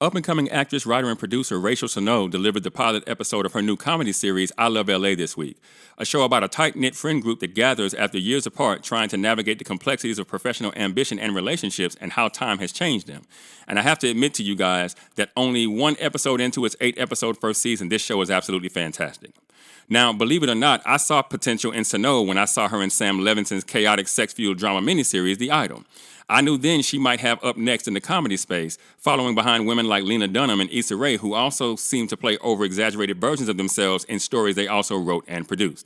Up-and-coming actress, writer, and producer Rachel Sennott delivered the pilot episode of her new comedy series, I Love L.A. this week, a show about a tight-knit friend group that gathers after years apart trying to navigate the complexities of professional ambition and relationships and how time has changed them. And I have to admit to you guys that only one episode into its 8-episode first season, this show is absolutely fantastic. Now, believe it or not, I saw potential in Sennott when I saw her in Sam Levinson's chaotic sex-fueled drama miniseries, The Idol. I knew then she might have up next in the comedy space, following behind women like Lena Dunham and Issa Rae, who also seem to play over-exaggerated versions of themselves in stories they also wrote and produced.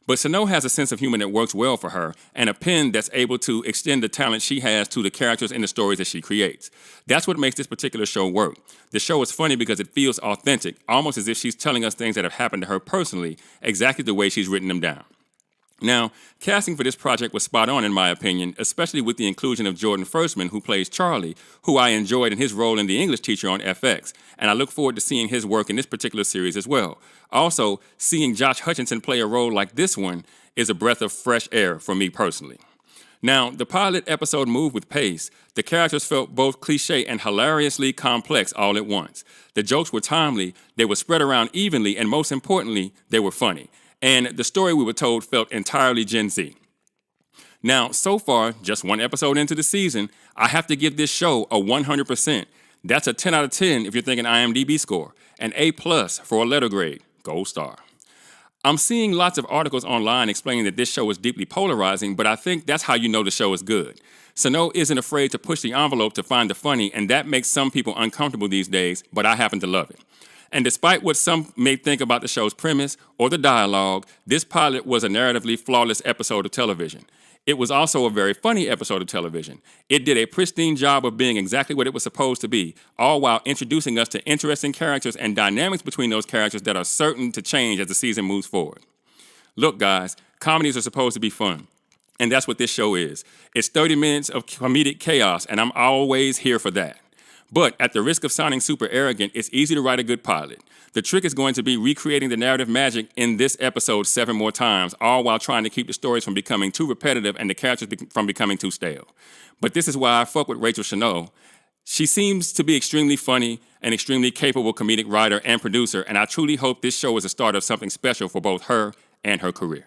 But Sennott has a sense of humor that works well for her, and a pen that's able to extend the talent she has to the characters and the stories that she creates. That's what makes this particular show work. The show is funny because it feels authentic, almost as if she's telling us things that have happened to her personally, exactly the way she's written them down. Now, casting for this project was spot on in my opinion, especially with the inclusion of Jordan Firstman, who plays Charlie, who I enjoyed in his role in The English Teacher on FX, and I look forward to seeing his work in this particular series as well. Also, seeing Josh Hutcherson play a role like this one is a breath of fresh air for me personally. Now, the pilot episode moved with pace. The characters felt both cliche and hilariously complex all at once. The jokes were timely, they were spread around evenly, and most importantly, they were funny. And the story we were told felt entirely Gen Z. Now, so far, just one episode into the season, I have to give this show a 100%. That's a 10 out of 10 if you're thinking IMDb score, an A+ for a letter grade, gold star. I'm seeing lots of articles online explaining that this show is deeply polarizing, but I think that's how you know the show is good. Sennott isn't afraid to push the envelope to find the funny, and that makes some people uncomfortable these days, but I happen to love it. And despite what some may think about the show's premise or the dialogue, this pilot was a narratively flawless episode of television. It was also a very funny episode of television. It did a pristine job of being exactly what it was supposed to be, all while introducing us to interesting characters and dynamics between those characters that are certain to change as the season moves forward. Look, guys, comedies are supposed to be fun. And that's what this show is. It's 30 minutes of comedic chaos, and I'm always here for that. But at the risk of sounding super arrogant, it's easy to write a good pilot. The trick is going to be recreating the narrative magic in this episode 7 more times, all while trying to keep the stories from becoming too repetitive and the characters from becoming too stale. But this is why I fuck with Rachel Sennott. She seems to be extremely funny, an extremely capable comedic writer and producer, and I truly hope this show is the start of something special for both her and her career.